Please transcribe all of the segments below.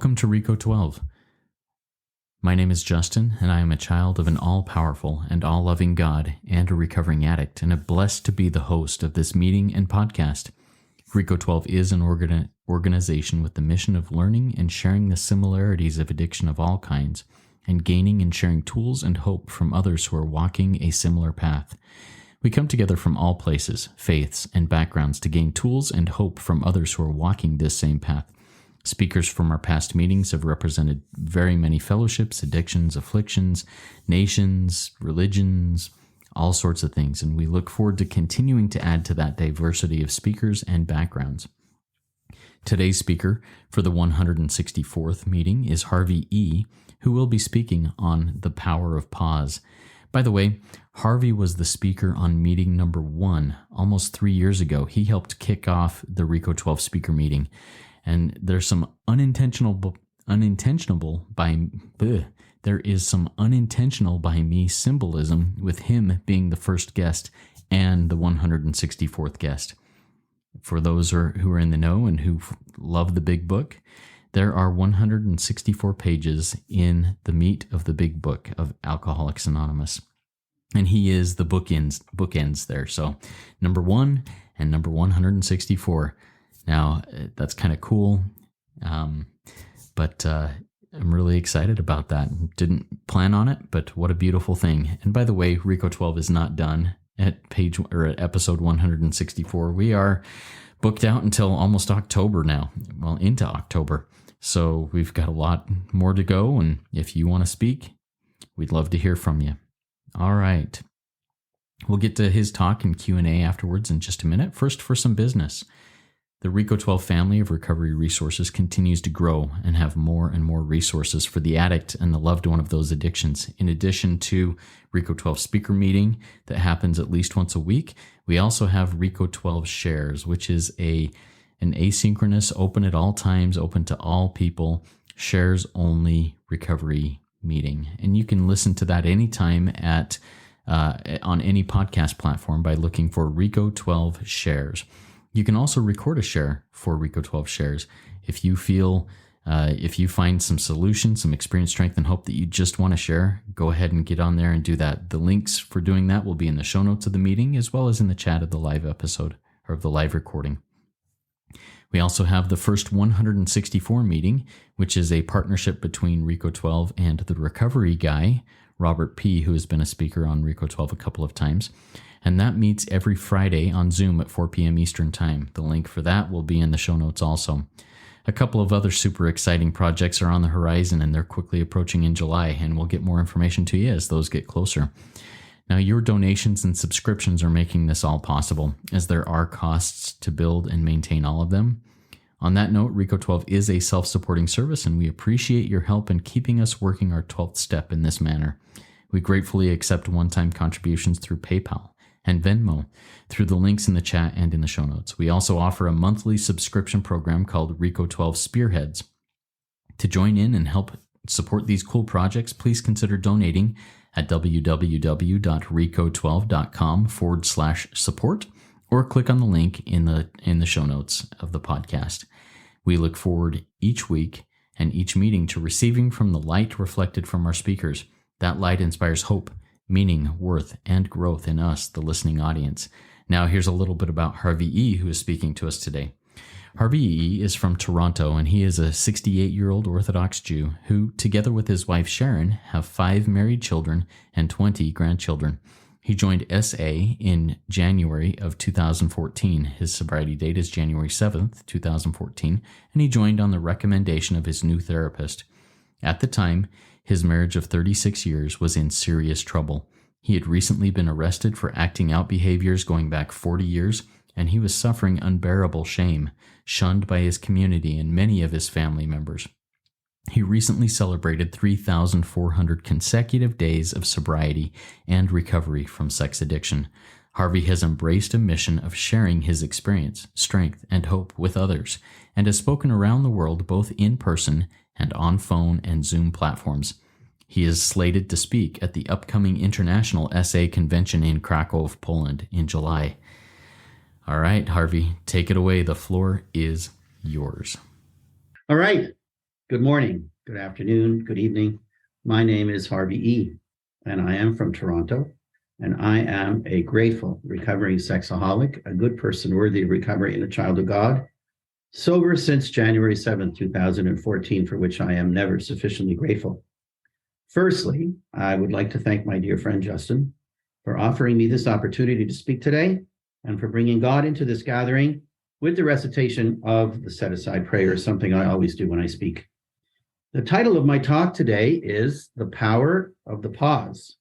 Welcome to RECO12. My name is Justin, and I am a child of an all-powerful and all-loving God and a recovering addict, and am blessed to be the host of this meeting and podcast. RECO12 is an organization with the mission of learning and sharing the similarities of addiction of all kinds, and gaining and sharing tools and hope from others who are walking a similar path. We come together from all places, faiths, and backgrounds to gain tools and hope from others who are walking this same path. Speakers from our past meetings have represented very many fellowships, addictions, afflictions, nations, religions, all sorts of things, and we look forward to continuing to add to that diversity of speakers and backgrounds. Today's speaker for the 164th meeting is Harvey E, who will be speaking on the power of pause. By the way, Harvey was the speaker on meeting number 1 almost 3 years ago. He helped kick off the RECO12 speaker meeting. And there's some unintentional by me symbolism with him being the first guest and the 164th guest. For those who are in the know and who love the big book, there are 164 pages in the meat of the big book of Alcoholics Anonymous. And he is the bookends there. So number 1 and number 164. Now, that's kind of cool, but I'm really excited about that. Didn't plan on it, but what a beautiful thing. And by the way, RECO12 is not done at episode 164. We are booked out until almost October now, well, into October. So we've got a lot more to go, and if you want to speak, we'd love to hear from you. All right. We'll get to his talk and Q&A afterwards in just a minute. First, for some business. The RECO12 family of recovery resources continues to grow and have more and more resources for the addict and the loved one of those addictions. In addition to RECO12 speaker meeting that happens at least once a week, we also have RECO12 Shares, which is an asynchronous, open at all times, open to all people, shares only recovery meeting. And you can listen to that anytime on any podcast platform by looking for RECO12 Shares. You can also record a share for RECO12 Shares. If you find some solution, some experience, strength, and hope that you just want to share, go ahead and get on there and do that. The links for doing that will be in the show notes of the meeting, as well as in the chat of the live episode, or of the live recording. We also have the first 164 meeting, which is a partnership between RECO12 and the recovery guy, Robert P., who has been a speaker on RECO12 a couple of times. And that meets every Friday on Zoom at 4 p.m. Eastern Time. The link for that will be in the show notes also. A couple of other super exciting projects are on the horizon, and they're quickly approaching in July, and we'll get more information to you as those get closer. Now, your donations and subscriptions are making this all possible, as there are costs to build and maintain all of them. On that note, RECO12 is a self-supporting service, and we appreciate your help in keeping us working our 12th step in this manner. We gratefully accept one-time contributions through PayPal and Venmo through the links in the chat and in the show notes. We also offer a monthly subscription program called RECO12 Spearheads. To join in and help support these cool projects, please consider donating at www.reco12.com/support or click on the link in the show notes of the podcast. We look forward each week and each meeting to receiving from the light reflected from our speakers. That light inspires hope, meaning, worth, and growth in us, the listening audience. Now, here's a little bit about Harvey E., who is speaking to us today. Harvey E. is from Toronto, and he is a 68-year-old Orthodox Jew who, together with his wife Sharon, have 5 married children and 20 grandchildren. He joined SA in January of 2014. His sobriety date is January 7th, 2014, and he joined on the recommendation of his new therapist. At the time, his marriage of 36 years was in serious trouble. He had recently been arrested for acting out behaviors going back 40 years, and he was suffering unbearable shame, shunned by his community and many of his family members. He recently celebrated 3,400 consecutive days of sobriety and recovery from sex addiction. Harvey has embraced a mission of sharing his experience, strength, and hope with others, and has spoken around the world both in person and on phone and Zoom platforms. He is slated to speak at the upcoming International SA Convention in Krakow, Poland in July. All right, Harvey, take it away. The floor is yours. All right. Good morning, good afternoon, good evening. My name is Harvey E, and I am from Toronto, and I am a grateful recovering sexaholic, a good person worthy of recovery and a child of God, sober since January 7th, 2014, for which I am never sufficiently grateful. Firstly, I would like to thank my dear friend Justin for offering me this opportunity to speak today and for bringing God into this gathering with the recitation of the set-aside prayer, something I always do when I speak. The title of my talk today is The Power of the Pause.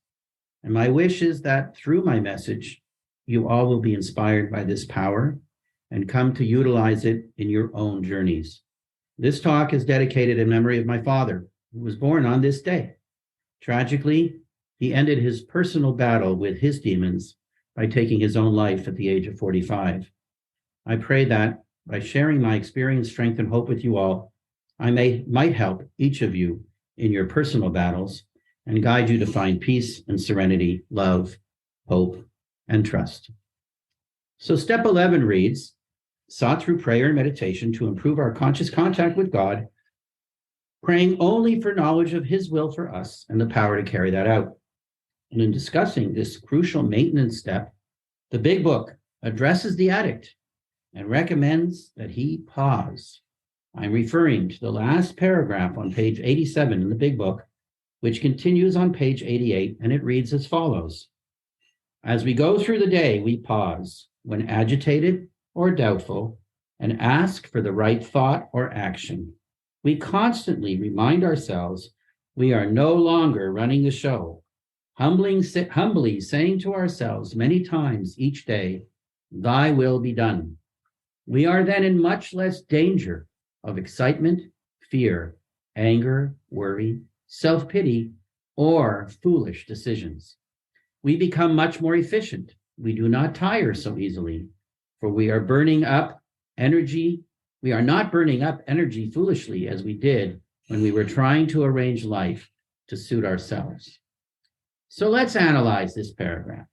And my wish is that through my message, you all will be inspired by this power and come to utilize it in your own journeys. This talk is dedicated in memory of my father, who was born on this day. Tragically, he ended his personal battle with his demons by taking his own life at the age of 45. I pray that by sharing my experience, strength, and hope with you all, I might help each of you in your personal battles and guide you to find peace and serenity, love, hope, and trust. So step 11 reads, sought through prayer and meditation to improve our conscious contact with God, praying only for knowledge of his will for us and the power to carry that out. And in discussing this crucial maintenance step, the Big Book addresses the addict and recommends that he pause. I'm referring to the last paragraph on page 87 in the Big Book, which continues on page 88, and it reads as follows. As we go through the day, we pause when agitated or doubtful and ask for the right thought or action. We constantly remind ourselves we are no longer running the show, humbly saying to ourselves many times each day, thy will be done. We are then in much less danger of excitement, fear, anger, worry, self-pity, or foolish decisions. We become much more efficient. We do not tire so easily, for we are burning up energy. We are not burning up energy foolishly as we did when we were trying to arrange life to suit ourselves. So let's analyze this paragraph.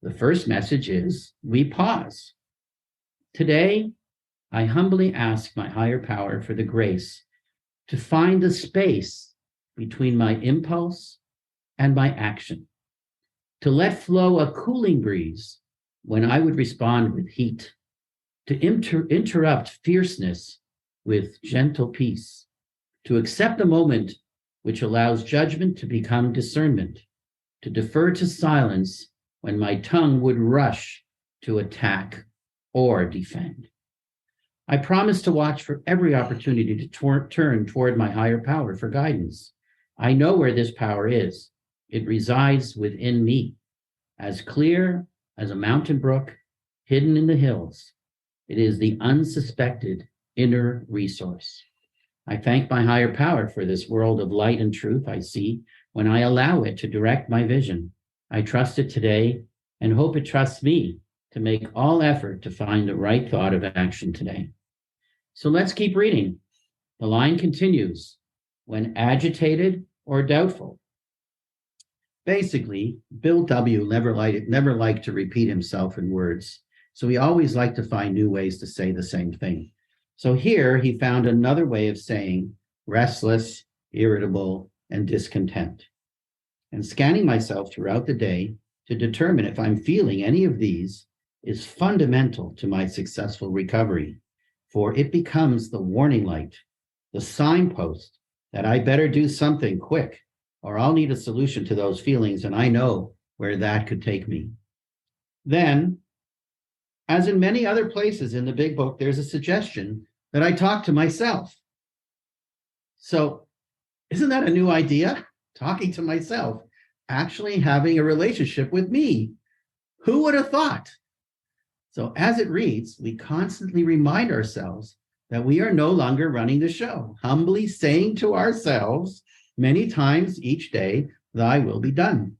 The first message is, we pause. Today, I humbly ask my higher power for the grace to find the space between my impulse and my action, to let flow a cooling breeze when I would respond with heat, to interrupt fierceness with gentle peace, to accept a moment which allows judgment to become discernment, to defer to silence when my tongue would rush to attack or defend. I promise to watch for every opportunity to turn toward my higher power for guidance. I know where this power is. It resides within me, as clear as a mountain brook hidden in the hills. It is the unsuspected inner resource. I thank my higher power for this world of light and truth I see when I allow it to direct my vision. I trust it today and hope it trusts me to make all effort to find the right thought of action today. So let's keep reading. The line continues, when agitated or doubtful. Basically, Bill W. never liked to repeat himself in words, so he always liked to find new ways to say the same thing. So here he found another way of saying restless, irritable, and discontent. And scanning myself throughout the day to determine if I'm feeling any of these is fundamental to my successful recovery, for it becomes the warning light, the signpost that I better do something quick, or I'll need a solution to those feelings, and I know where that could take me. Then, as in many other places in the Big Book, there's a suggestion that I talk to myself. So, isn't that a new idea? Talking to myself, actually having a relationship with me. Who would have thought? So as it reads, we constantly remind ourselves that we are no longer running the show, humbly saying to ourselves many times each day, thy will be done.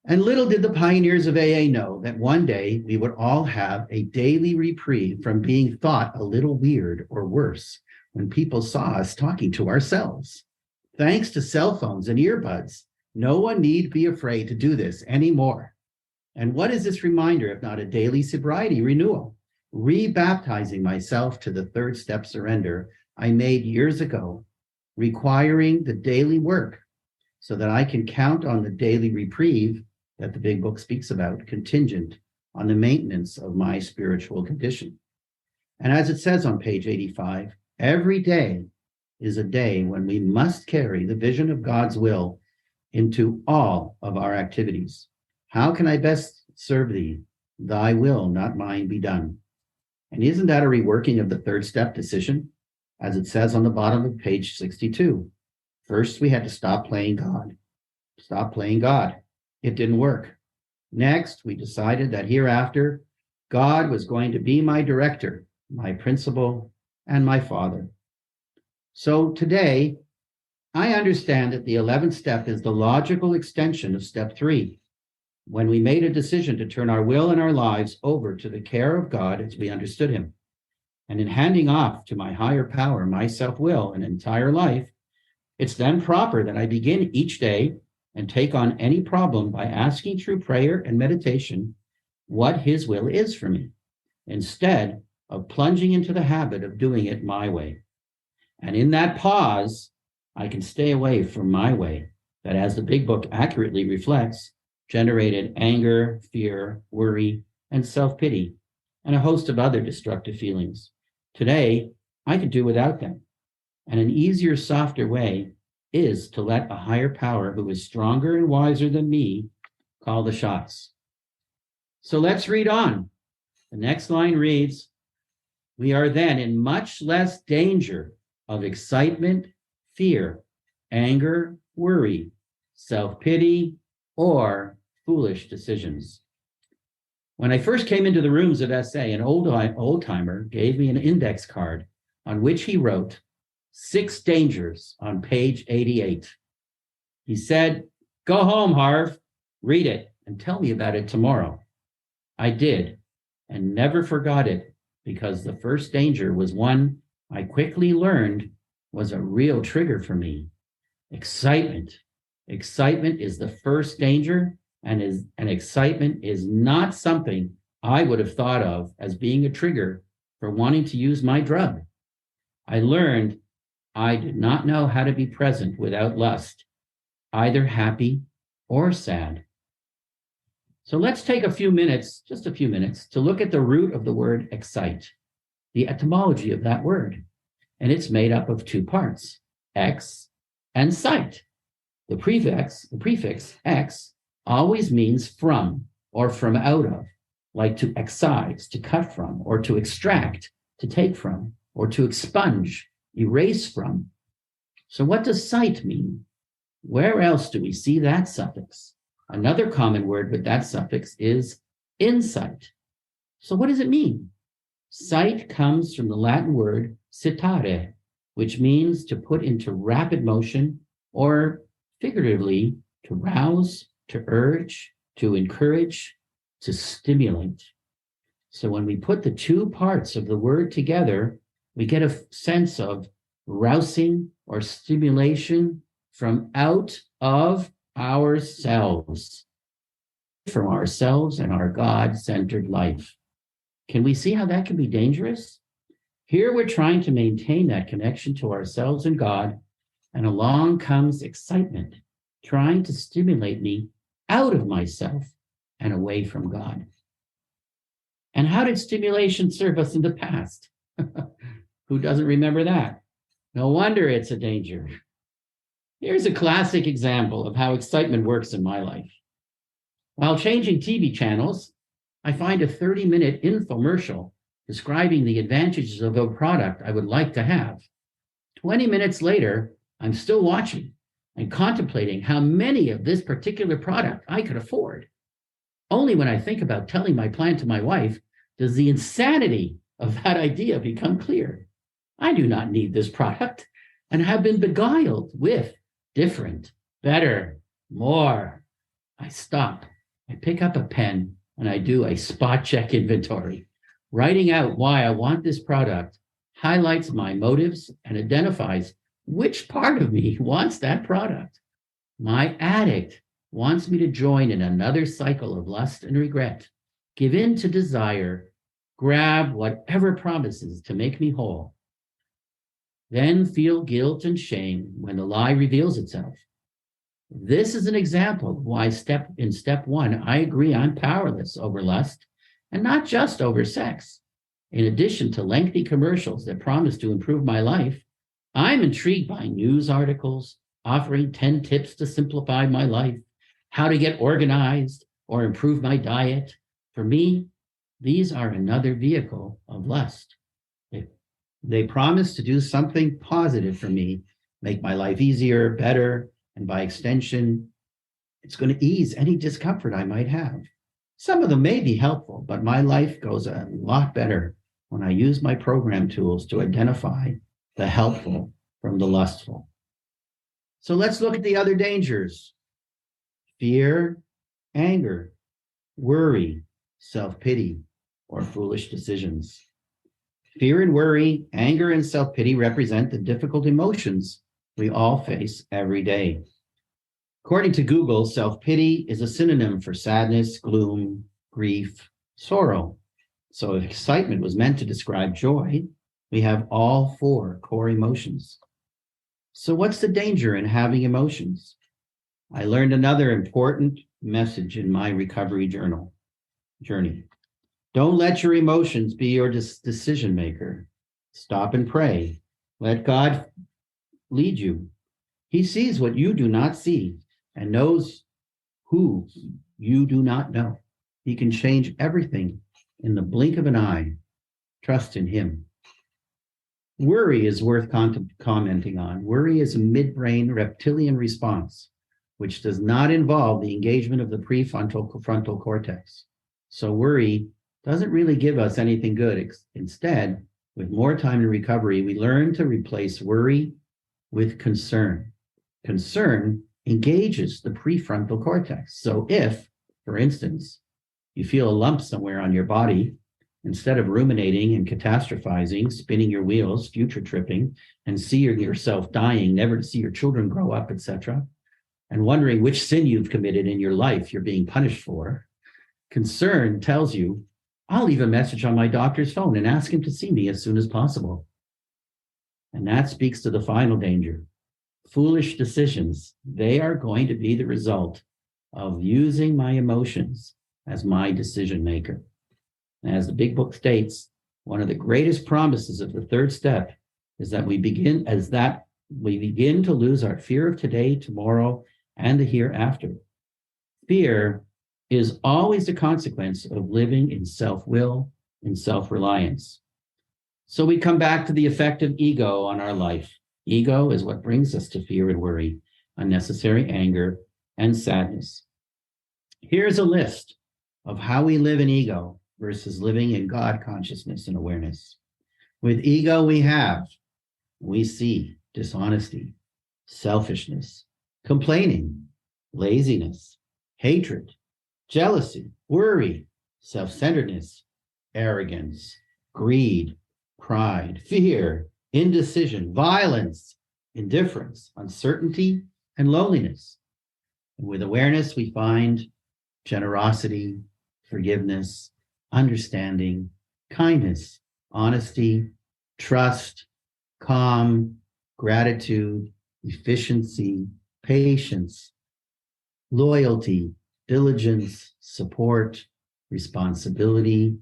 And little did the pioneers of AA know that one day we would all have a daily reprieve from being thought a little weird or worse when people saw us talking to ourselves. Thanks to cell phones and earbuds, no one need be afraid to do this anymore. And what is this reminder if not a daily sobriety renewal? Rebaptizing myself to the third step surrender I made years ago, requiring the daily work so that I can count on the daily reprieve that the big book speaks about, contingent on the maintenance of my spiritual condition. And as it says on page 85, every day is a day when we must carry the vision of God's will into all of our activities. How can I best serve thee? Thy will, not mine, be done. And isn't that a reworking of the third step decision? As it says on the bottom of page 62. First, we had to stop playing God. Stop playing God. It didn't work. Next, we decided that hereafter, God was going to be my director, my principal, and my father. So today, I understand that the 11th step is the logical extension of step 3. When we made a decision to turn our will and our lives over to the care of God as we understood him. And in handing off to my higher power, my self-will, and entire life, it's then proper that I begin each day and take on any problem by asking through prayer and meditation what his will is for me, instead of plunging into the habit of doing it my way. And in that pause, I can stay away from my way, that as the big book accurately reflects, generated anger, fear, worry, and self-pity, and a host of other destructive feelings. Today, I could do without them. And an easier, softer way is to let a higher power who is stronger and wiser than me call the shots. So let's read on. The next line reads, we are then in much less danger of excitement, fear, anger, worry, self-pity, or foolish decisions. When I first came into the rooms of SA, an old-timer gave me an index card on which he wrote 6 dangers on page 88. He said, go home, Harv, read it, and tell me about it tomorrow. I did, and never forgot it, because the first danger was one I quickly learned was a real trigger for me. Excitement. Excitement is the first danger, and excitement is not something I would have thought of as being a trigger for wanting to use my drug. I learned I did not know how to be present without lust, either happy or sad. So let's take a few minutes, just a few minutes, to look at the root of the word excite, the etymology of that word. And it's made up of 2 parts, ex and sight. The prefix ex always means from or from out of, like to excise, to cut from, or to extract, to take from, or to expunge, erase from. So what does sight mean? Where else do we see that suffix? Another common word with that suffix is insight. So what does it mean? Sight comes from the Latin word citare, which means to put into rapid motion, or figuratively, to rouse, to urge, to encourage, to stimulate. So when we put the 2 parts of the word together, we get a sense of rousing or stimulation from out of ourselves, from ourselves and our God-centered life. Can we see how that can be dangerous? Here we're trying to maintain that connection to ourselves and God, and along comes excitement, trying to stimulate me out of myself and away from God. And how did stimulation serve us in the past? Who doesn't remember that? No wonder it's a danger. Here's a classic example of how excitement works in my life. While changing TV channels, I find a 30-minute infomercial describing the advantages of a product I would like to have. 20 minutes later, I'm still watching and contemplating how many of this particular product I could afford. Only when I think about telling my plan to my wife does the insanity of that idea become clear. I do not need this product and have been beguiled with different, better, more. I stop, I pick up a pen, and I do a spot check inventory. Writing out why I want this product highlights my motives and identifies which part of me wants that product. My addict wants me to join in another cycle of lust and regret, give in to desire, grab whatever promises to make me whole. then feel guilt and shame when the lie reveals itself. This is an example of why in step one, I agree I'm powerless over lust and not just over sex. In addition to lengthy commercials that promise to improve my life, I'm intrigued by news articles offering 10 tips to simplify my life, how to get organized or improve my diet. For me, these are another vehicle of lust. They promise to do something positive for me, make my life easier, better, and by extension, it's going to ease any discomfort I might have. Some of them may be helpful, but my life goes a lot better when I use my program tools to identify the helpful from the lustful. So let's look at the other dangers: fear, anger, worry, self-pity, or foolish decisions. Fear and worry, anger and self-pity represent the difficult emotions we all face every day. According to Google, self-pity is a synonym for sadness, gloom, grief, sorrow. So if excitement was meant to describe joy, we have all four core emotions. So what's the danger in having emotions? I learned another important message in my recovery journey. Don't let your emotions be your decision maker. Stop and pray. Let God lead you. He sees what you do not see and knows who you do not know. He can change everything in the blink of an eye. Trust in him. Worry is worth commenting on. Worry is a midbrain reptilian response, which does not involve the engagement of the prefrontal cortex. So worry doesn't really give us anything good. Instead, with more time in recovery, we learn to replace worry with concern. Concern engages the prefrontal cortex. So if, for instance, you feel a lump somewhere on your body, instead of ruminating and catastrophizing, spinning your wheels, future tripping, and see yourself dying, never to see your children grow up, etc., and wondering which sin you've committed in your life you're being punished for, concern tells you, I'll leave a message on my doctor's phone and ask him to see me as soon as possible. And that speaks to the final danger. Foolish decisions, they are going to be the result of using my emotions as my decision maker. And as the big book states, one of the greatest promises of the third step is that we begin to lose our fear of today, tomorrow, and the hereafter. Fear is always the consequence of living in self-will and self-reliance. So we come back to the effect of ego on our life. Ego is what brings us to fear and worry, unnecessary anger, and sadness. Here's a list of how we live in ego versus living in God consciousness and awareness. With ego, we see dishonesty, selfishness, complaining, laziness, hatred, jealousy, worry, self-centeredness, arrogance, greed, pride, fear, indecision, violence, indifference, uncertainty, and loneliness. And with awareness, we find generosity, forgiveness, understanding, kindness, honesty, trust, calm, gratitude, efficiency, patience, loyalty, diligence, support, responsibility,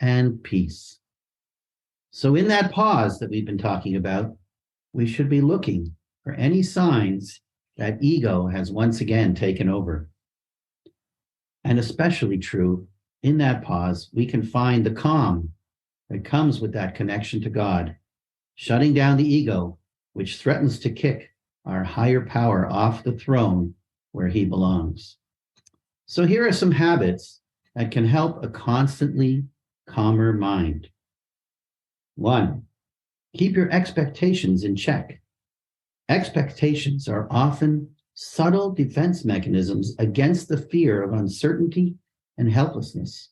and peace. So in that pause that we've been talking about, we should be looking for any signs that ego has once again taken over. And especially true, in that pause, we can find the calm that comes with that connection to God, shutting down the ego, which threatens to kick our higher power off the throne where he belongs. So here are some habits that can help a constantly calmer mind. 1, keep your expectations in check. Expectations are often subtle defense mechanisms against the fear of uncertainty and helplessness.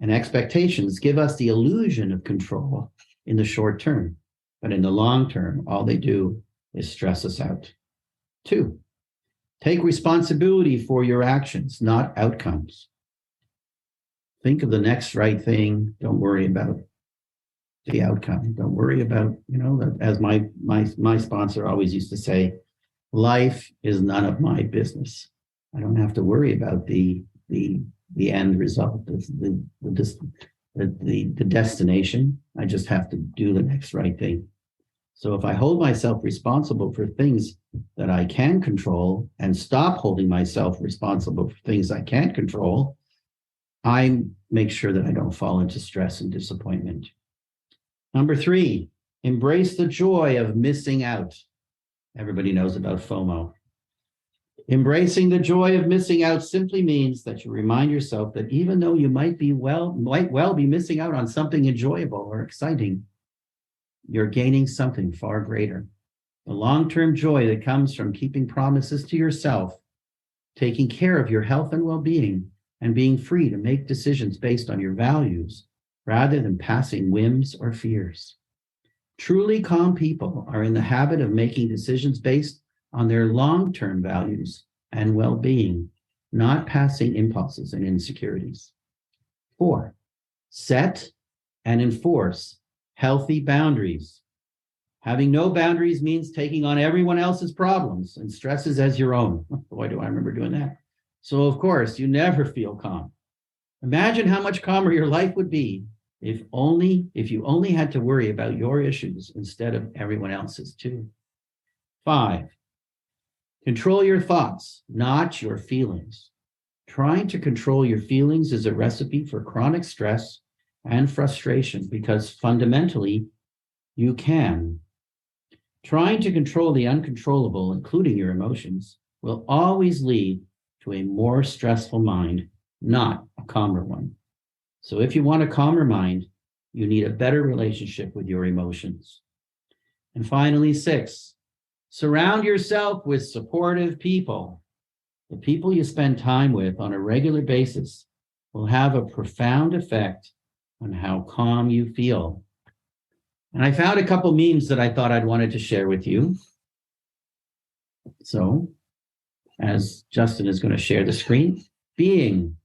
And expectations give us the illusion of control in the short term, but in the long term, all they do is stress us out. 2, take responsibility for your actions, not outcomes. Think of the next right thing. Don't worry about the outcome. Don't worry about, as my sponsor always used to say, life is none of my business. I don't have to worry about the end result, the destination. I just have to do the next right thing. So if I hold myself responsible for things that I can control and stop holding myself responsible for things I can't control, I make sure that I don't fall into stress and disappointment. Number 3, embrace the joy of missing out. Everybody knows about FOMO. Embracing the joy of missing out simply means that you remind yourself that even though you might well be missing out on something enjoyable or exciting, you're gaining something far greater. The long-term joy that comes from keeping promises to yourself, taking care of your health and well-being, and being free to make decisions based on your values rather than passing whims or fears. Truly calm people are in the habit of making decisions based on their long-term values and well-being, not passing impulses and insecurities. 4, set and enforce healthy boundaries. Having no boundaries means taking on everyone else's problems and stresses as your own. Boy, do I remember doing that. So, of course, you never feel calm. Imagine how much calmer your life would be if you only had to worry about your issues instead of everyone else's too. 5, control your thoughts, not your feelings. Trying to control your feelings is a recipe for chronic stress and frustration because fundamentally, you can. Trying to control the uncontrollable, including your emotions, will always lead to a more stressful mind, not a calmer one. So if you want a calmer mind, you need a better relationship with your emotions. And finally, 6, surround yourself with supportive people. The people you spend time with on a regular basis will have a profound effect on how calm you feel. And I found a couple memes that I thought I'd wanted to share with you. So, as Justin is going to share the screen, being.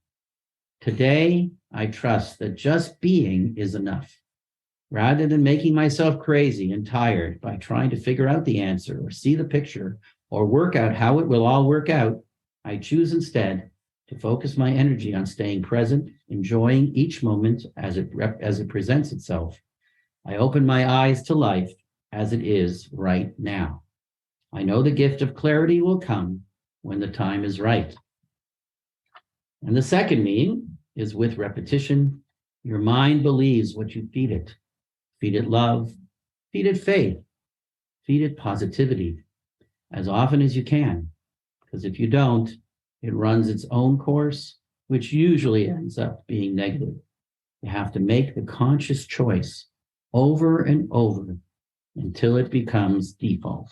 Today, I trust that just being is enough. Rather than making myself crazy and tired by trying to figure out the answer or see the picture or work out how it will all work out, I choose instead to focus my energy on staying present, enjoying each moment as it presents itself. I open my eyes to life as it is right now. I know the gift of clarity will come when the time is right. And the second meme is with repetition. Your mind believes what you feed it. Feed it love, feed it faith, feed it positivity as often as you can. Because if you don't, it runs its own course, which usually ends up being negative. You have to make the conscious choice over and over until it becomes default.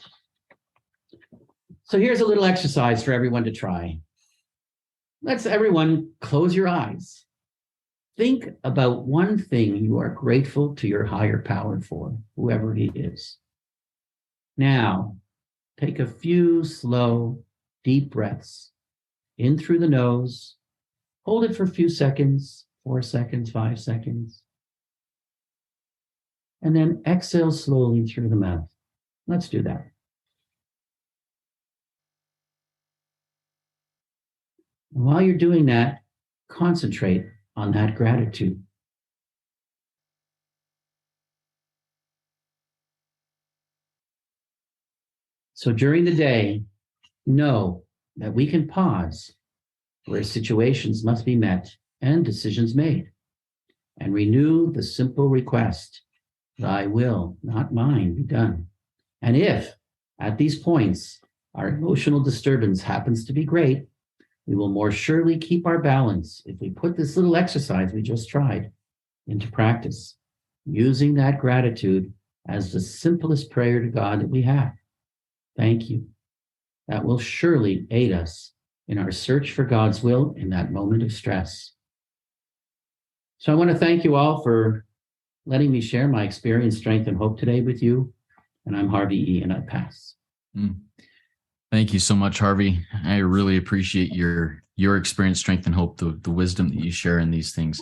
So here's a little exercise for everyone to try. Let's everyone close your eyes. Think about one thing you are grateful to your higher power for, whoever he is. Now, take a few slow, deep breaths in through the nose. Hold it for a few seconds, 4 seconds, 5 seconds. And then exhale slowly through the mouth. Let's do that. And while you're doing that, concentrate on that gratitude. So during the day, know that we can pause where situations must be met and decisions made, and renew the simple request, thy will, not mine, be done. And if at these points our emotional disturbance happens to be great, we will more surely keep our balance if we put this little exercise we just tried into practice, using that gratitude as the simplest prayer to God that we have. Thank you. That will surely aid us in our search for God's will in that moment of stress. So I want to thank you all for letting me share my experience, strength, and hope today with you. And I'm Harvey E, and I pass. Thank you so much, Harvey. I really appreciate your experience, strength, and hope, the wisdom that you share in these things.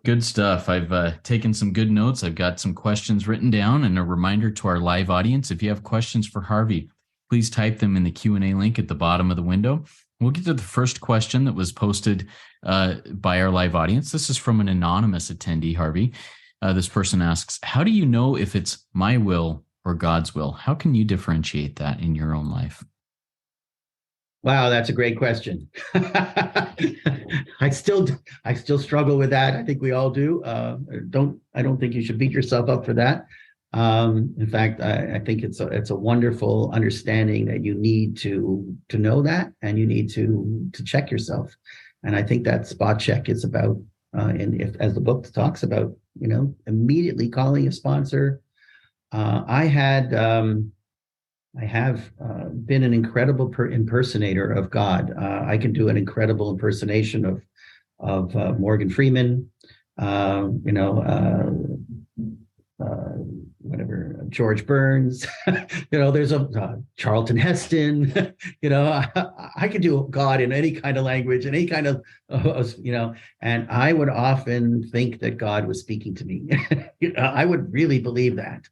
Good stuff. I've taken some good notes. I've got some questions written down, and a reminder to our live audience: if you have questions for Harvey, please type them in the Q&A link at the bottom of the window. We'll get to the first question that was posted by our live audience. This is from an anonymous attendee, Harvey. This person asks, how do you know if it's my will or God's will? How can you differentiate that in your own life? Wow, that's a great question. I still struggle with that. I think we all do. I don't think you should beat yourself up for that. In fact, I think it's a wonderful understanding that you need to know that, and you need to check yourself. And I think that spot check is about, as the book talks about, immediately calling a sponsor. I have been an incredible impersonator of God. I can do an incredible impersonation of Morgan Freeman, whatever, George Burns. There's a Charlton Heston. I can do God in any kind of language, in any kind of, And I would often think that God was speaking to me. I would really believe that.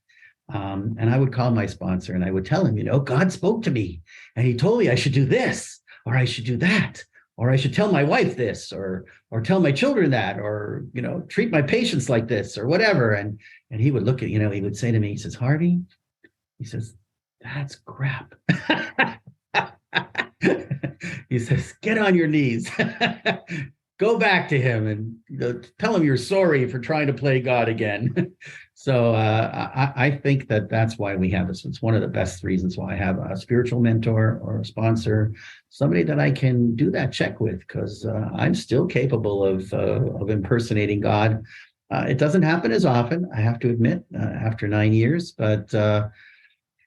And I would call my sponsor and I would tell him, God spoke to me and he told me I should do this, or I should do that, or I should tell my wife this, or tell my children that, or, treat my patients like this, or whatever. And he would look at, he would say to me, he says, Harvey, he says, that's crap. He says, get on your knees. Go back to him and tell him you're sorry for trying to play God again. So I think that that's why we have this. It's one of the best reasons why I have a spiritual mentor or a sponsor, somebody that I can do that check with, because I'm still capable of impersonating God. It doesn't happen as often, I have to admit, after 9 years, but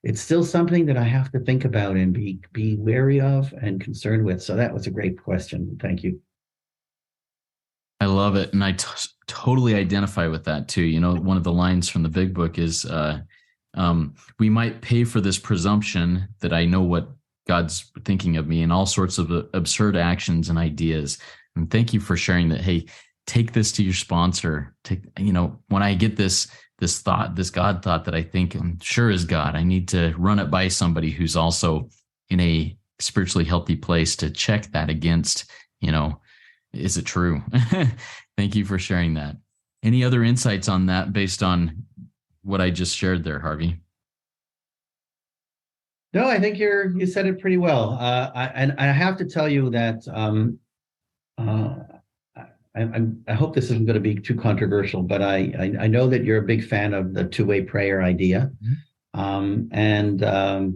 it's still something that I have to think about and be wary of and concerned with. So that was a great question. Thank you. I love it. And I totally identify with that too. One of the lines from the big book is, we might pay for this presumption that I know what God's thinking of me, and all sorts of absurd actions and ideas. And thank you for sharing that. Hey, take this to your sponsor. When I get this thought, this God thought that I think I'm sure is God, I need to run it by somebody who's also in a spiritually healthy place to check that against, is it true? Thank you for sharing that. Any other insights on that based on what I just shared there, Harvey? No, I think you said it pretty well. I have to tell you that I hope this isn't going to be too controversial, but I know that you're a big fan of the two-way prayer idea. Mm-hmm.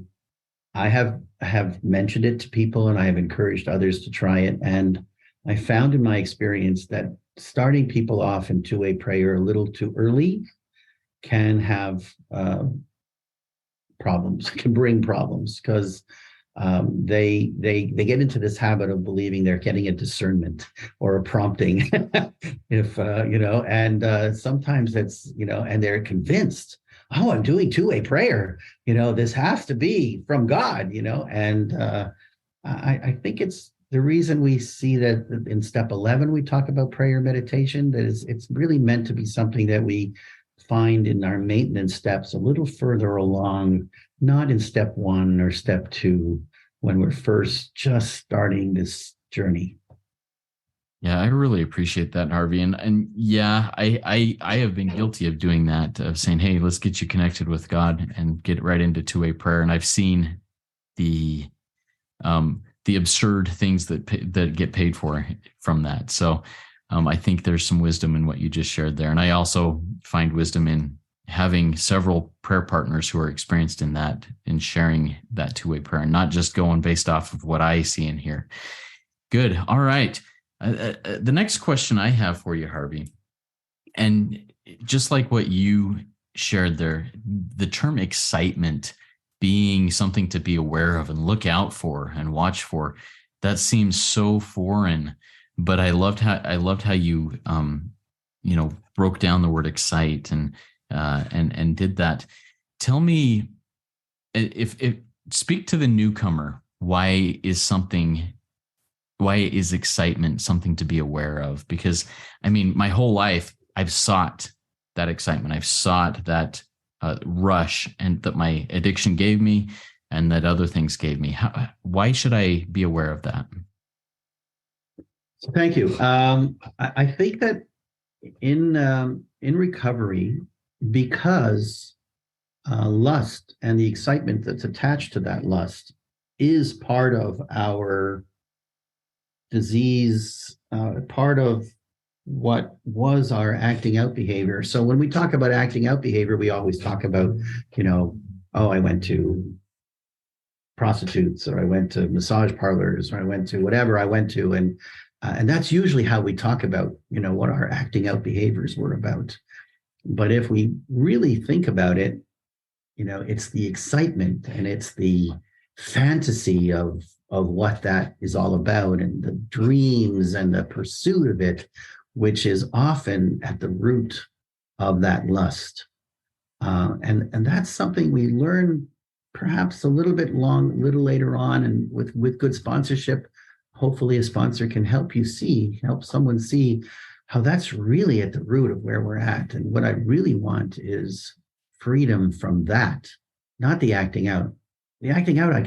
I have mentioned it to people, and I have encouraged others to try it. And I found in my experience that starting people off in two-way prayer a little too early can have problems, can bring problems, because they get into this habit of believing they're getting a discernment or a prompting, if and sometimes that's and they're convinced, oh, I'm doing two-way prayer, this has to be from God, and I think it's the reason we see that in step 11 we talk about prayer meditation, that it's really meant to be something that we find in our maintenance steps a little further along, not in step 1 or step 2 when we're first just starting this journey. Yeah, I really appreciate that, Harvey. And yeah, I have been guilty of doing that, of saying, hey, let's get you connected with God and get right into two-way prayer. And I've seen the absurd things that get paid for from that. So I think there's some wisdom in what you just shared there. And I also find wisdom in having several prayer partners who are experienced in that, in sharing that two-way prayer, and not just going based off of what I see and hear. Good. All right. The next question I have for you, Harvey, and just like what you shared there, the term excitement being something to be aware of and look out for and watch for, that seems so foreign. But I loved how you broke down the word excite and did that. Tell me, if speak to the newcomer. why is excitement something to be aware of? Because I mean, my whole life I've sought that excitement. I've sought that rush and that my addiction gave me and that other things gave me. Why should I be aware of that? Thank you. I think that in recovery, because lust and the excitement that's attached to that lust is part of our disease, part of what was our acting out behavior. So when we talk about acting out behavior, we always talk about, oh, I went to prostitutes, or I went to massage parlors, or I went to whatever I went to, and that's usually how we talk about, what our acting out behaviors were about. But if we really think about it, it's the excitement and it's the fantasy of what that is all about, and the dreams and the pursuit of it, which is often at the root of that lust. And that's something we learn perhaps a little later on, and with good sponsorship. Hopefully a sponsor can help someone see how that's really at the root of where we're at. And what I really want is freedom from that, not the acting out. The acting out, I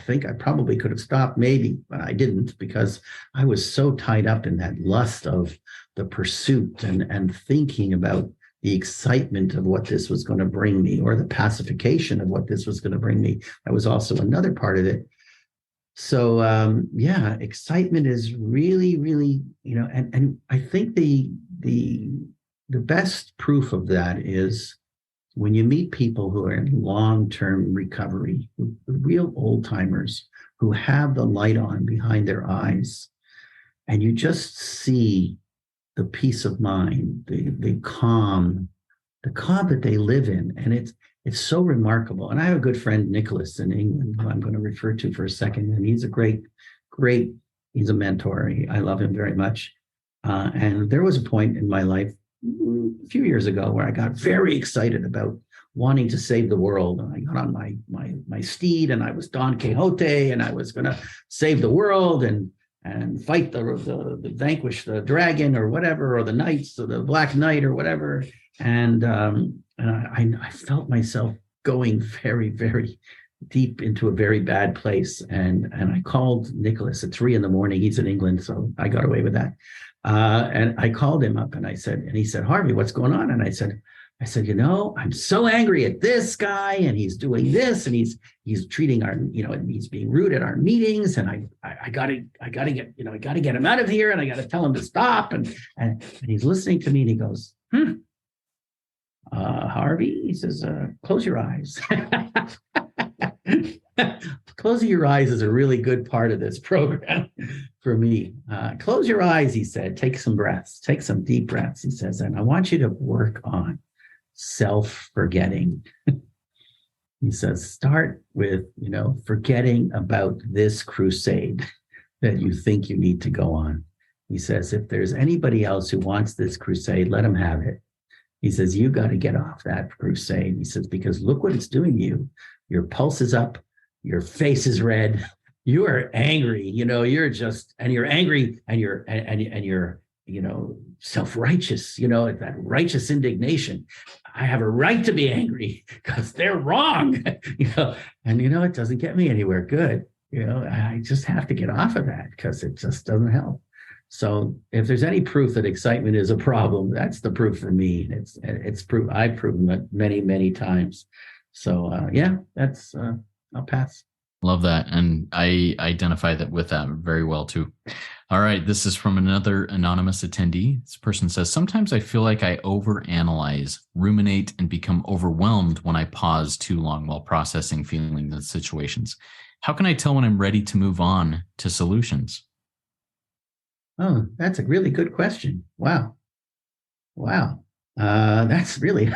think I probably could have stopped, maybe, but I didn't, because I was so tied up in that lust of the pursuit and thinking about the excitement of what this was going to bring me, or the pacification of what this was going to bring me. That was also another part of it. So excitement is really, really, and I think the best proof of that is when you meet people who are in long-term recovery, real old timers who have the light on behind their eyes, and you just see the peace of mind, the calm that they live in, and it's so remarkable. And I have a good friend, Nicholas, in England, who I'm going to refer to for a second. And he's a great, he's a mentor. I love him very much. And there was a point in my life a few years ago where I got very excited about wanting to save the world. And I got on my steed, and I was Don Quixote, and I was going to save the world and fight the vanquish the dragon or whatever, or the knights, or the Black Knight or whatever. And I felt myself going very, very deep into a very bad place. And I called Nicholas at 3 a.m. He's in England, so I got away with that. And I called him up, and he said, Harvey, what's going on? And I said, I'm so angry at this guy, and he's doing this, and he's treating our, and he's being rude at our meetings, and I gotta get him out of here, and I gotta tell him to stop. And he's listening to me, and he goes, Harvey, he says, close your eyes. Closing your eyes is a really good part of this program for me. Close your eyes, he said. Take some deep breaths, he says, and I want you to work on self-forgetting. He says, start with, forgetting about this crusade that you think you need to go on. He says, if there's anybody else who wants this crusade, let them have it. He says, you got to get off that crusade. He says, because look what it's doing to you. Your pulse is up. Your face is red. You are angry. You're angry, and you're self-righteous, that righteous indignation. I have a right to be angry because they're wrong, and it doesn't get me anywhere good. I just have to get off of that because it just doesn't help. So if there's any proof that excitement is a problem, that's the proof for me. It's proof. I've proven that many, many times. So that's I'll pass. Love that. And I identify that with that very well too. All right. This is from another anonymous attendee. This person says, sometimes I feel like I overanalyze, ruminate, and become overwhelmed when I pause too long while processing feelings and situations. How can I tell when I'm ready to move on to solutions? Oh, that's a really good question. Wow. That's really,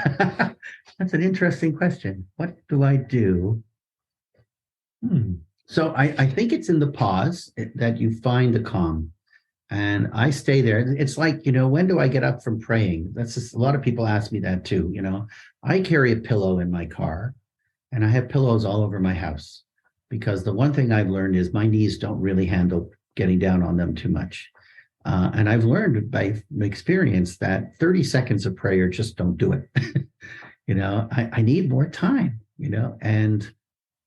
that's an interesting question. What do I do? So I think it's in the pause that you find the calm, and I stay there. It's like, when do I get up from praying? That's just, a lot of people ask me that too. I carry a pillow in my car, and I have pillows all over my house. because the one thing I've learned is my knees don't really handle getting down on them too much. And I've learned by experience that 30 seconds of prayer just don't do it. I need more time, and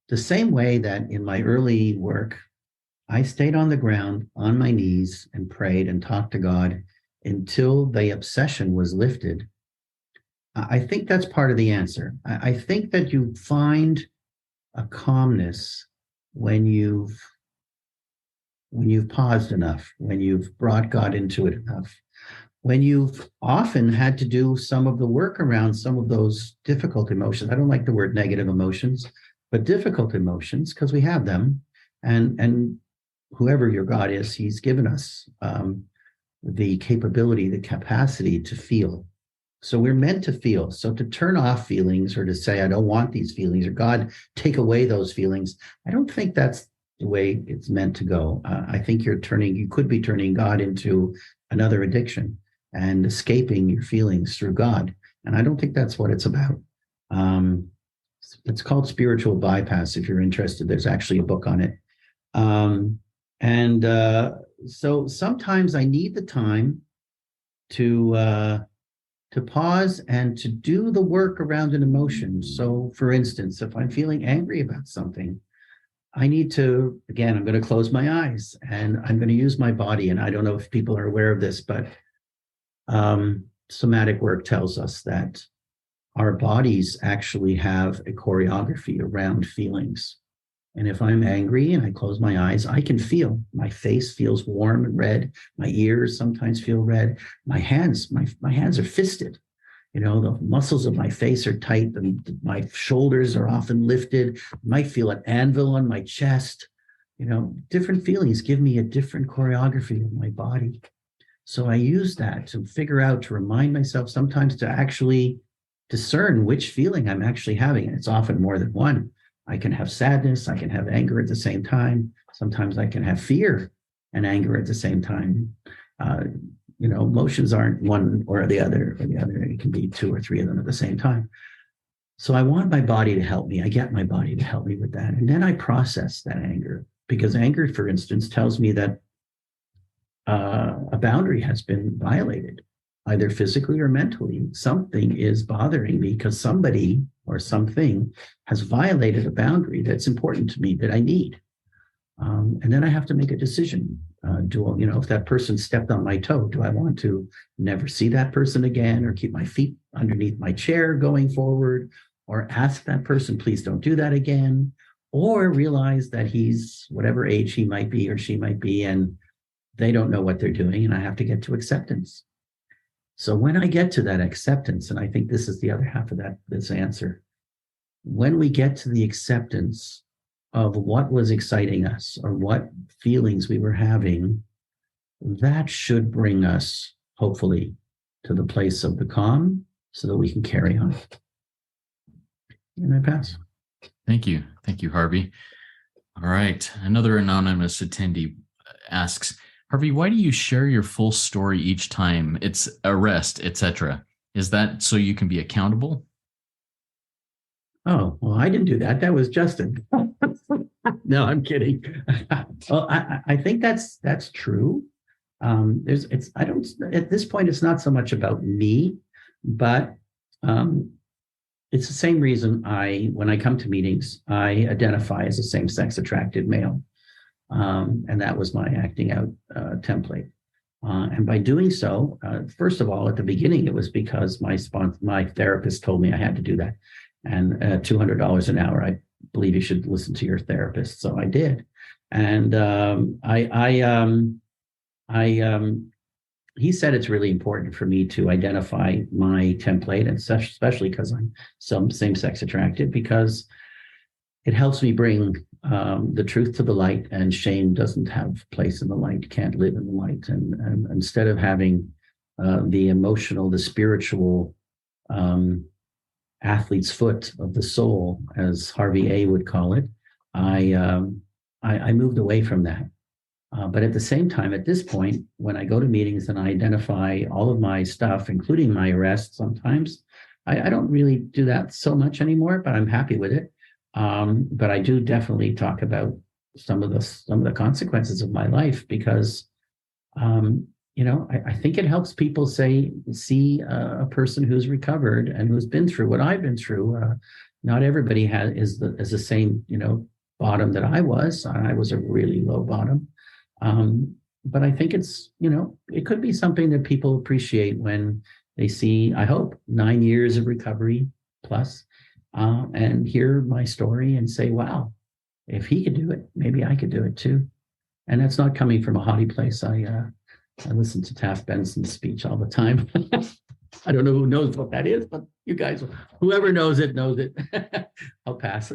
the same way that in my early work, I stayed on the ground on my knees and prayed and talked to God until the obsession was lifted. I think that's part of the answer. I think that you find a calmness when you've paused enough, when you've brought God into it enough, when you've often had to do some of the work around some of those difficult emotions. I don't like the word negative emotions, but difficult emotions, because we have them. And whoever your God is, he's given us the capability, the capacity to feel. So we're meant to feel. So to turn off feelings or to say, I don't want these feelings, or God, take away those feelings, I don't think that's the way it's meant to go. I think you could be turning God into another addiction and escaping your feelings through God. And I don't think that's what it's about. It's called spiritual bypass. If you're interested, there's actually a book on it. So sometimes I need the time to pause and to do the work around an emotion. So, for instance, if I'm feeling angry about something, I need to, again, I'm going to close my eyes and I'm going to use my body. And I don't know if people are aware of this, but somatic work tells us that our bodies actually have a choreography around feelings. And if I'm angry and I close my eyes, I can feel my face feels warm and red. My ears sometimes feel red. My hands are fisted. The muscles of my face are tight. My shoulders are often lifted. I might feel an anvil on my chest. Different feelings give me a different choreography of my body. So I use that to remind myself sometimes to actually discern which feeling I'm actually having. And it's often more than one. I can have sadness, I can have anger at the same time. Sometimes I can have fear and anger at the same time. Emotions aren't one or the other. It can be two or three of them at the same time. So I want my body to help me. I get my body to help me with that. And then I process that anger, because anger, for instance, tells me that a boundary has been violated, either physically or mentally. Something is bothering me because somebody or something has violated a boundary that's important to me, that I need. And then I have to make a decision. If that person stepped on my toe, do I want to never see that person again, or keep my feet underneath my chair going forward, or ask that person, please don't do that again, or realize that he's whatever age he might be or she might be, and they don't know what they're doing, and I have to get to acceptance. So when I get to that acceptance, and I think this is the other half of this answer, when we get to the acceptance of what was exciting us or what feelings we were having, that should bring us, hopefully, to the place of the calm so that we can carry on. And I pass. Thank you. Thank you, Harvey. All right. Another anonymous attendee asks, Harvey, why do you share your full story each time it's arrest, etc.? Is that so you can be accountable? Oh, well, I didn't do that. That was Justin. No, I'm kidding. Well, I think that's true. At this point, it's not so much about me, but it's the same reason when I come to meetings, I identify as a same-sex attracted male. And that was my acting out template. And by doing so, first of all, at the beginning, it was because my therapist told me I had to do that. And $200 an hour, I believe you should listen to your therapist. So I did. And he said it's really important for me to identify my template, and especially because I'm same-sex attracted, because it helps me bring the truth to the light, and shame doesn't have place in the light, can't live in the light. And instead of having the emotional, the spiritual athlete's foot of the soul, as Harvey E would call it, I moved away from that. But at the same time, at this point, when I go to meetings and I identify all of my stuff, including my arrest sometimes, I don't really do that so much anymore, but I'm happy with it. But I do definitely talk about some of the consequences of my life because I think it helps people see a person who's recovered and who's been through what I've been through. Not everybody is the same, bottom that I was. I was a really low bottom. But I think it could be something that people appreciate when they see, I hope, 9 years of recovery plus, and hear my story and say, wow, if he could do it, maybe I could do it too. And that's not coming from a haughty place. I listen to Taft Benson's speech all the time. I don't know who knows what that is, but you guys, whoever knows it, knows it. I'll pass.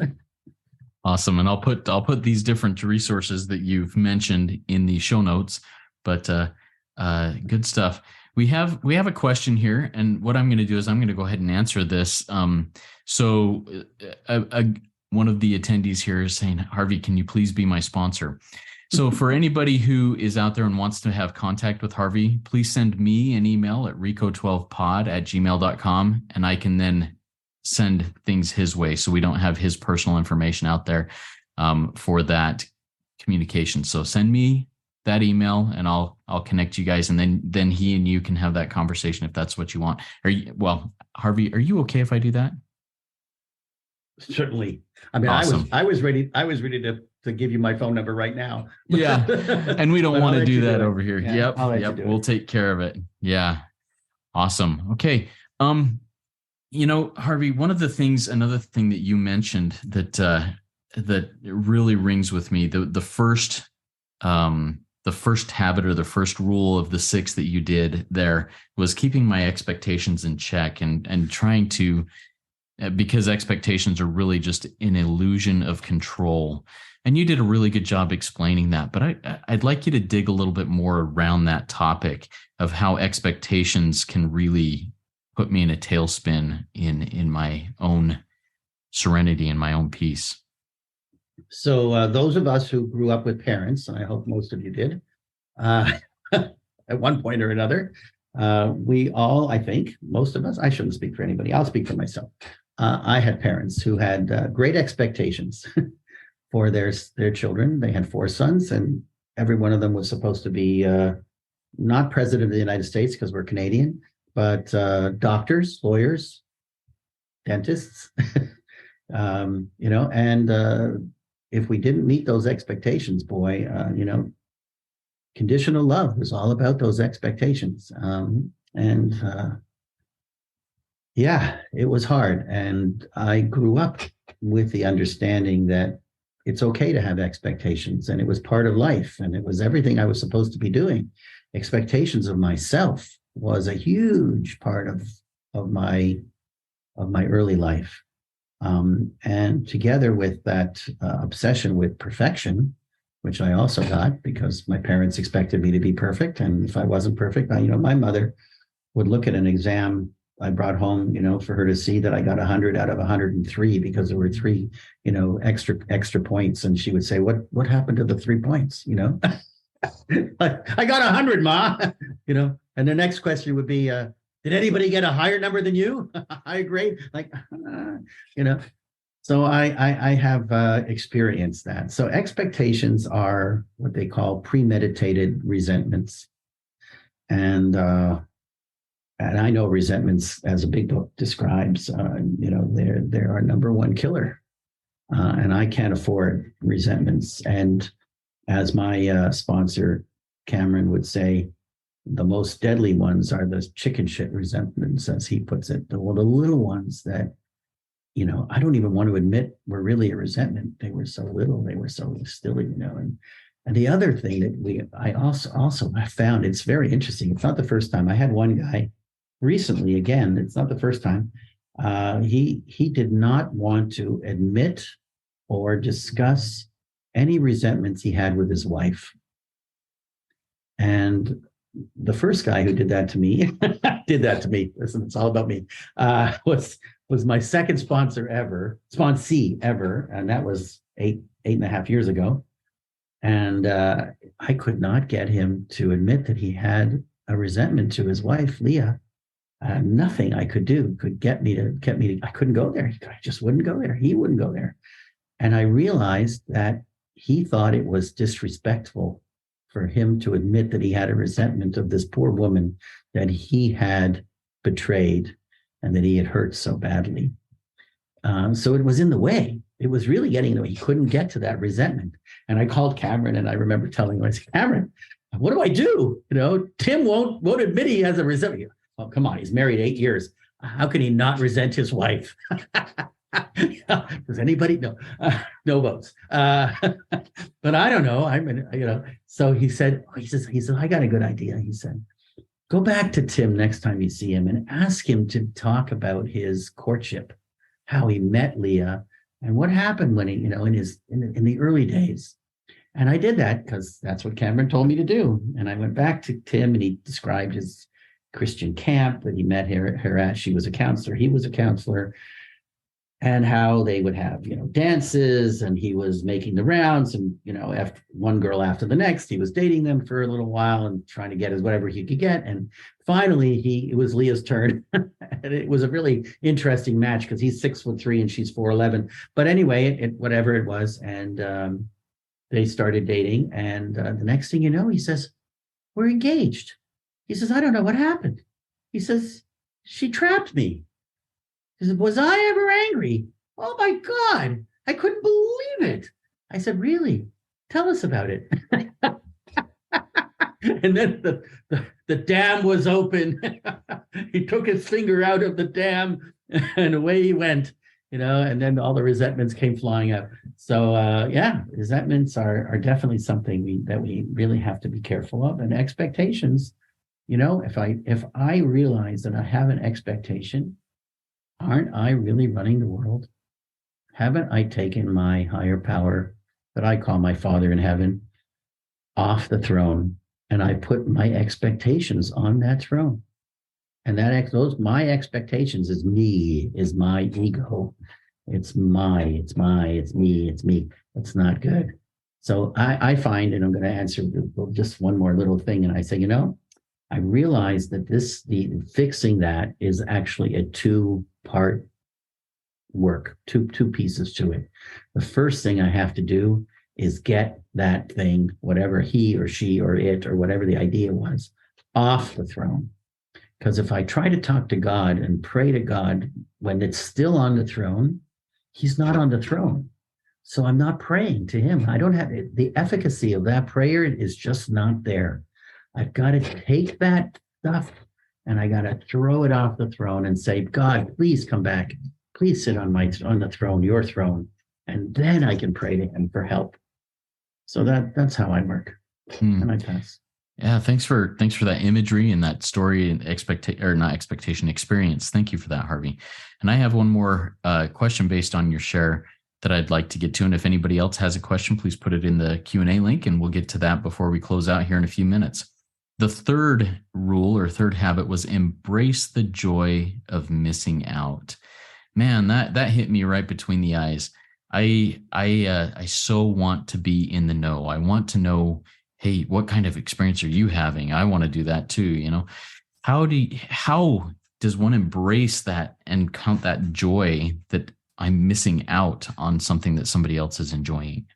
Awesome. And I'll put these different resources that you've mentioned in the show notes, but good stuff. We have a question here, and what I'm going to do is I'm going to go ahead and answer this. So one of the attendees here is saying, Harvey, can you please be my sponsor? So for anybody who is out there and wants to have contact with Harvey, please send me an email at RECO12pod@gmail.com, and I can then send things his way so we don't have his personal information out there for that communication. So send me that email and I'll connect you guys, and then he and you can have that conversation if that's what you want. Harvey, are you okay if I do that? Certainly. I mean, awesome. I was ready to give you my phone number right now. Yeah. And we don't want to do that over here. Yeah, yep. We'll take care of it. Yeah. Awesome. Okay. Harvey, another thing that you mentioned that really rings with me, the first habit or the first rule of the 6 that you did there was keeping my expectations in check and trying to, because expectations are really just an illusion of control. And you did a really good job explaining that, but I'd like you to dig a little bit more around that topic of how expectations can really put me in a tailspin in my own serenity and my own peace. So those of us who grew up with parents, and I hope most of you did, at one point or another, we all, I think, most of us, I shouldn't speak for anybody, I'll speak for myself. I had parents who had great expectations for their children. They had 4 sons, and every one of them was supposed to be not president of the United States because we're Canadian, but doctors, lawyers, dentists, and if we didn't meet those expectations, conditional love was all about those expectations. It was hard. And I grew up with the understanding that it's okay to have expectations, and it was part of life, and it was everything I was supposed to be doing. Expectations of myself was a huge part of my early life. And together with that obsession with perfection, which I also got because my parents expected me to be perfect. And if I wasn't perfect, my mother would look at an exam I brought home, for her to see that I got 100 out of 103 because there were 3, extra points. And she would say, what happened to the 3 points? Like, I got 100, Ma, and the next question would be, did anybody get a higher number than you? Higher grade? Like, So I have experienced that. So expectations are what they call premeditated resentments. And I know resentments, as a big book describes, they're our number one killer. And I can't afford resentments. And as my sponsor, Cameron, would say, the most deadly ones are the chicken shit resentments, as he puts it. The little ones that, I don't even want to admit were really a resentment. They were so little, they were so still, and the other thing that I also found, it's very interesting. It's not the first time. I had one guy recently, again, it's not the first time. He did not want to admit or discuss any resentments he had with his wife. And the first guy who did that to me, listen, it's all about me, was my second sponsee ever. And that was eight and a half years ago. And I could not get him to admit that he had a resentment to his wife, Leah. Nothing I could do could get me to, I couldn't go there. I just wouldn't go there. He wouldn't go there. And I realized that he thought it was disrespectful for him to admit that he had a resentment of this poor woman that he had betrayed and that he had hurt so badly. So it was in the way. It was really getting in the way. He couldn't get to that resentment. And I called Cameron, and I remember telling him, I said, Cameron, what do I do? Tim won't admit he has a resentment. Oh, come on. He's married 8 years. How can he not resent his wife? Does anybody know? No votes. But I don't know. So he said, I got a good idea. He said, go back to Tim next time you see him and ask him to talk about his courtship, how he met Leah, and what happened when he, in the early days. And I did that because that's what Cameron told me to do. And I went back to Tim, and he described his Christian camp that he met her at. She was a counselor. He was a counselor. And how they would have, dances, and he was making the rounds, and, after one girl after the next, he was dating them for a little while and trying to get whatever he could get. And finally, it was Leah's turn. And it was a really interesting match because he's 6'3" and she's 4'11". But anyway, whatever it was. And they started dating. And the next thing you know, he says, we're engaged. He says, I don't know what happened. He says, she trapped me. He said, was I ever angry? Oh my God, I couldn't believe it. I said, really? Tell us about it. And then the dam was open. He took his finger out of the dam and away he went, and then all the resentments came flying up. So resentments are definitely something that we really have to be careful of. And expectations, if I realize that I have an expectation, aren't I really running the world? Haven't I taken my higher power that I call my Father in heaven off the throne, and I put my expectations on that throne? And my expectations is me, is my ego. It's me. It's not good. So I find, and I'm going to answer just one more little thing. And I say, I realize that the fixing that is actually a two-part work, two pieces to it. The first thing I have to do is get that thing, whatever he or she or it or whatever the idea was, off the throne. Because if I try to talk to God and pray to God when it's still on the throne, he's not on the throne. So I'm not praying to him. I don't have the efficacy of that prayer is just not there. I've got to take that stuff and I got to throw it off the throne and say, God, please come back. Please sit on the throne, your throne. And then I can pray to him for help. So that's how I work. And I pass. Yeah. Thanks for that imagery and that story and experience. Thank you for that, Harvey. And I have one more question based on your share that I'd like to get to. And if anybody else has a question, please put it in the Q&A link and we'll get to that before we close out here in a few minutes. The third rule or third habit was embrace the joy of missing out. Man, that hit me right between the eyes. I so want to be in the know. I want to know, hey, what kind of experience are you having? I want to do that too. How does one embrace that and count that joy that I'm missing out on something that somebody else is enjoying?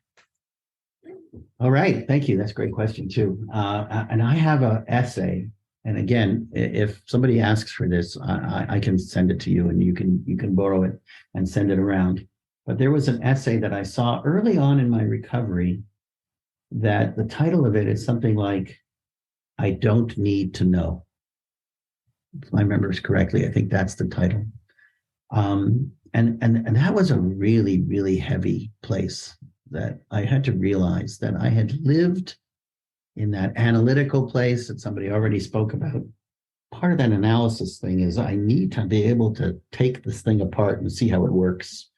All right. Thank you. That's a great question too. And I have an essay. And again, if somebody asks for this, I can send it to you and you can borrow it and send it around. But there was an essay that I saw early on in my recovery that the title of it is something like, I don't need to know. If I remember correctly, I think that's the title. And that was a really, really heavy place that I had to realize that I had lived in that analytical place that somebody already spoke about. Part of that analysis thing is I need to be able to take this thing apart and see how it works.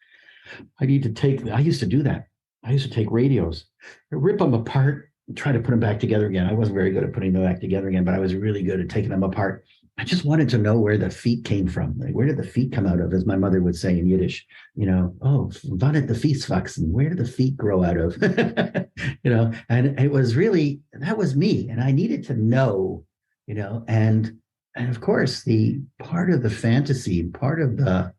I used to do that. I used to take radios, rip them apart, and try to put them back together again. I wasn't very good at putting them back together again, but I was really good at taking them apart. I just wanted to know where the feet came from. Like, where did the feet come out of, as my mother would say in Yiddish, wann het the fiets wachsen? Where did the feet grow out of? And it was really, that was me. And I needed to know, and of course, the part of the fantasy, part of the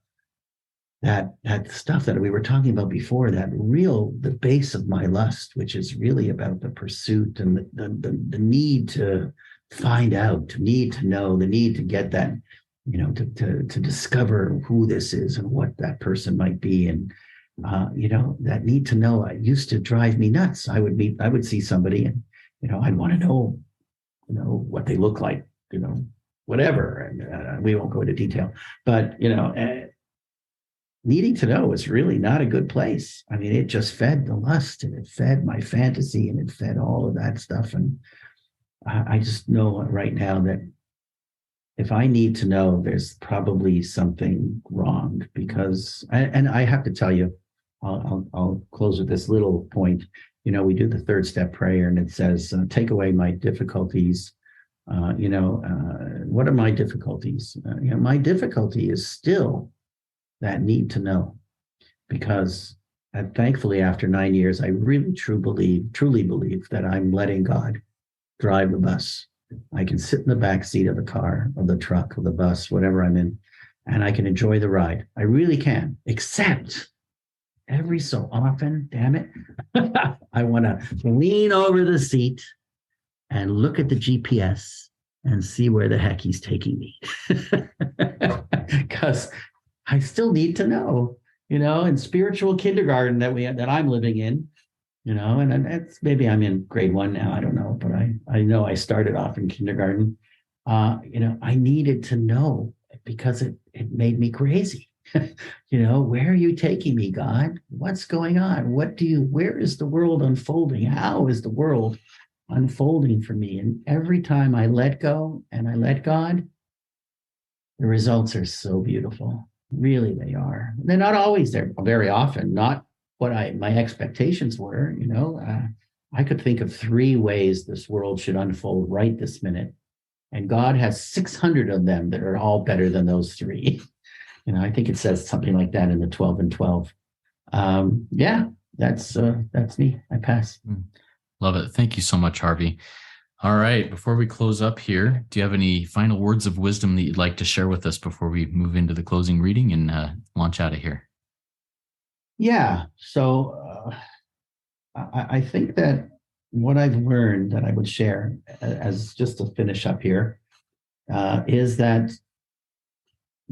that stuff that we were talking about before, the base of my lust, which is really about the pursuit and the need to find out, to need to know, the need to get that, to discover who this is and what that person might be. And that need to know, I used to drive me nuts. I would see somebody and, I'd want to know, what they look like, whatever. And we won't go into detail, but, needing to know is really not a good place. I mean, it just fed the lust and it fed my fantasy and it fed all of that stuff. And I just know right now that if I need to know, there's probably something wrong, because, and I have to tell you, I'll close with this little point. We do the third step prayer and it says, take away my difficulties. What are my difficulties? My difficulty is still that need to know, because thankfully after 9 years, I really truly believe that I'm letting God drive the bus. I can sit in the back seat of the car, of the truck, of the bus, whatever I'm in, and I can enjoy the ride. I really can, except every so often, damn it, I want to lean over the seat and look at the GPS and see where the heck he's taking me. Because I still need to know, in spiritual kindergarten that I'm living in, and it's, maybe I'm in grade 1 now, I don't know, but I know I started off in kindergarten. I needed to know, because it made me crazy. Where are you taking me, God? What's going on? Where is the world unfolding? How is the world unfolding for me? And every time I let go and I let God, the results are so beautiful. Really, they are. They're not always there, very often, not what my expectations were. I could think of 3 ways this world should unfold right this minute. And God has 600 of them that are all better than those 3. I think it says something like that in the 12 and 12. Yeah, that's me. I pass. Love it. Thank you so much, Harvey. All right. Before we close up here, do you have any final words of wisdom that you'd like to share with us before we move into the closing reading and launch out of here? Yeah. So I think that what I've learned that I would share, as just to finish up here, is that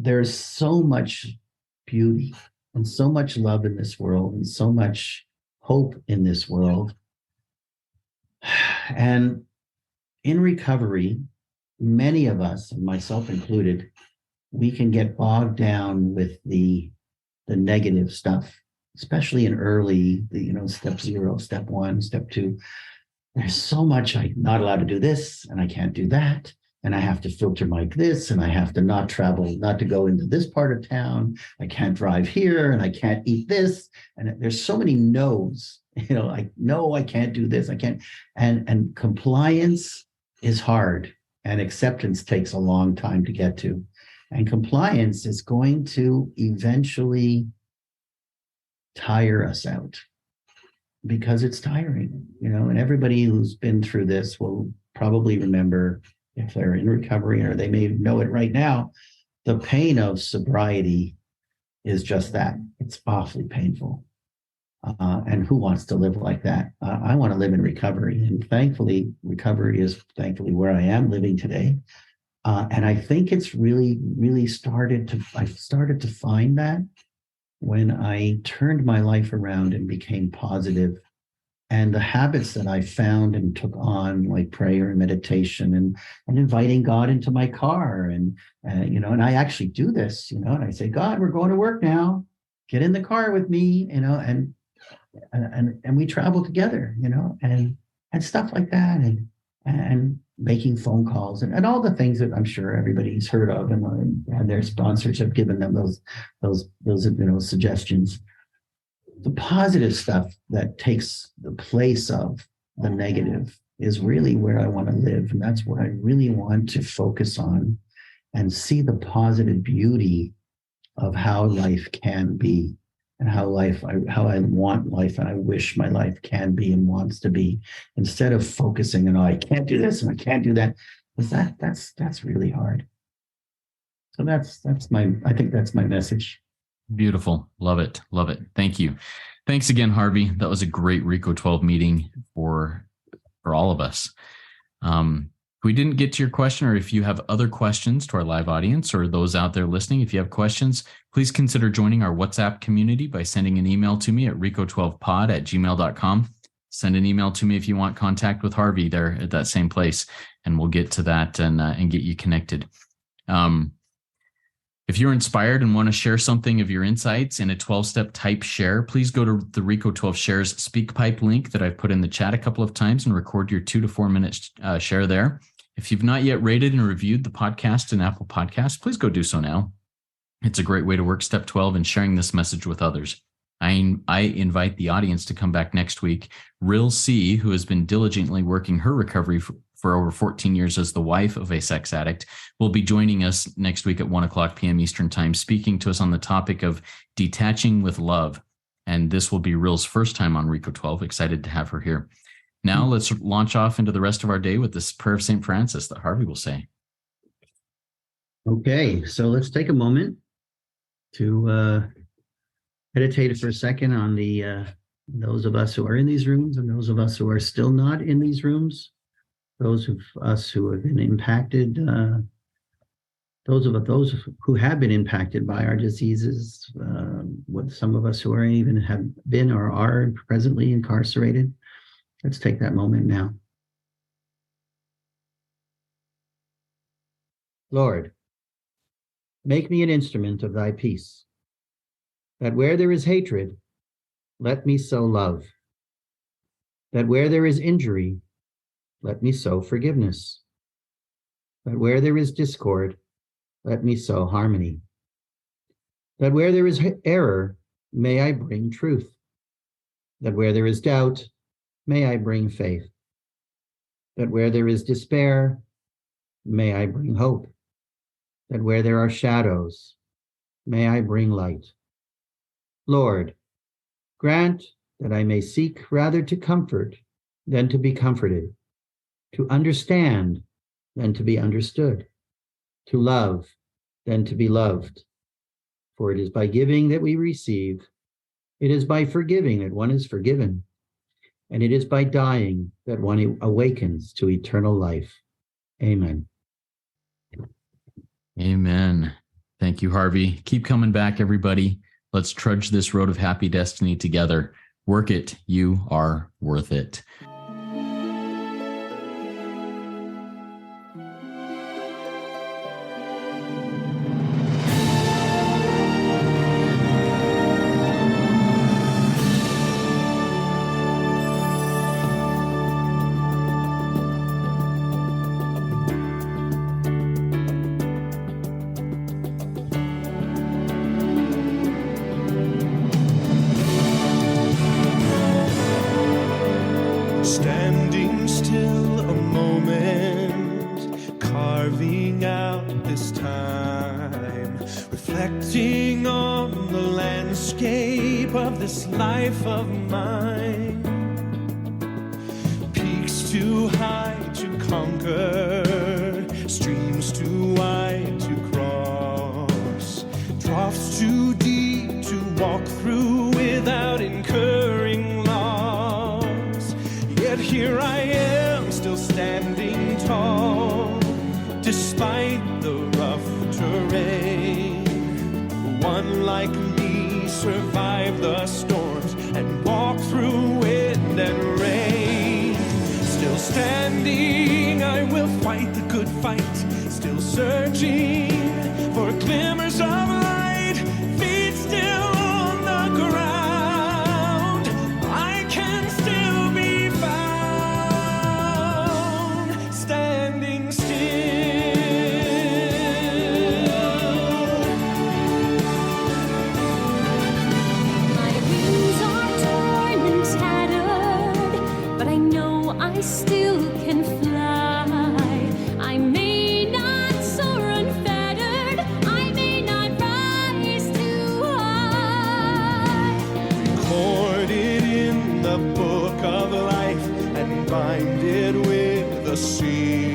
there's so much beauty and so much love in this world and so much hope in this world. And in recovery, many of us, and myself included, we can get bogged down with the negative stuff, especially in early, step 0, step 1, step 2. There's so much, I'm not allowed to do this, and I can't do that, and I have to filter like this, and I have to not to go into this part of town. I can't drive here, and I can't eat this. And there's so many no's, like, no, I can't do this. I can't. And compliance is hard, and acceptance takes a long time to get to. And compliance is going to eventually tire us out, because it's tiring, and everybody who's been through this will probably remember, if they're in recovery, or they may know it right now, the pain of sobriety is just that. It's awfully painful. And who wants to live like that? I want to live in recovery. And thankfully, recovery is where I am living today. And I think it's really, really I started to find that when I turned my life around and became positive. And the habits that I found and took on, like prayer and meditation and inviting God into my car. And and I actually do this, and I say, God, we're going to work now. Get in the car with me, and we travel together, and stuff like that. And making phone calls and all the things that I'm sure everybody's heard of, and their sponsors have given them those suggestions. The positive stuff that takes the place of the negative is really where I want to live. And that's what I really want to focus on, and see the positive beauty of how life can be, and how I want life, and I wish my life can be and wants to be, instead of focusing on, I can't do this and I can't do that, because that's really hard. So I think that's my message. Beautiful. Love it. Love it. Thank you. Thanks again, Harvey. That was a great RECO12 meeting for all of us. If we didn't get to your question, or if you have other questions to our live audience or those out there listening, if you have questions, please consider joining our WhatsApp community by sending an email to me at RECO12pod@gmail.com. Send an email to me if you want contact with Harvey there at that same place, and we'll get to that and get you connected. If you're inspired and want to share something of your insights in a 12-step type share, please go to the RECO12 Shares SpeakPipe link that I've put in the chat a couple of times and record your 2 to 4 minute share there. If you've not yet rated and reviewed the podcast in Apple Podcasts, please go do so now. It's a great way to work step 12 in sharing this message with others. I invite the audience to come back next week. Ril C, who has been diligently working her recovery for over 14 years as the wife of a sex addict, will be joining us next week at 1:00 p.m. Eastern Time, speaking to us on the topic of detaching with love. And this will be Ril's first time on RECO12. Excited to have her here. Now let's launch off into the rest of our day with this prayer of St. Francis that Harvey will say. Okay, so let's take a moment to meditate for a second on those of us who are in these rooms and those of us who are still not in these rooms, those of us who have been impacted, those who have been impacted by our diseases, with some of us who are even have been or are presently incarcerated. Let's take that moment now. Lord, make me an instrument of thy peace, that where there is hatred, let me sow love, that where there is injury, let me sow forgiveness, that where there is discord, let me sow harmony, that where there is error, may I bring truth, that where there is doubt, may I bring faith, that where there is despair, may I bring hope, that where there are shadows, may I bring light. Lord, grant that I may seek rather to comfort than to be comforted, to understand than to be understood, to love than to be loved. For it is by giving that we receive, it is by forgiving that one is forgiven, and it is by dying that one awakens to eternal life. Amen. Amen. Thank you, Harvey. Keep coming back, everybody. Let's trudge this road of happy destiny together. Work it. You are worth it. Standing still a moment, carving out this time, reflecting on the landscape of this life of mine. Peaks too high to conquer, streams too wide to cross, troughs too deep to walk through without incurring loss. Yet here I am, still standing tall, despite the rough terrain. One like me survived the storms and walked through wind and rain. Still standing, I will fight the good fight, still searching for glimmers of light, feet still on the ground. I can still be found, standing still. My wings are torn and tattered, but I know I still can fly. I may not soar unfettered, I may not rise too high. Recorded in the book of life and bind it with the seal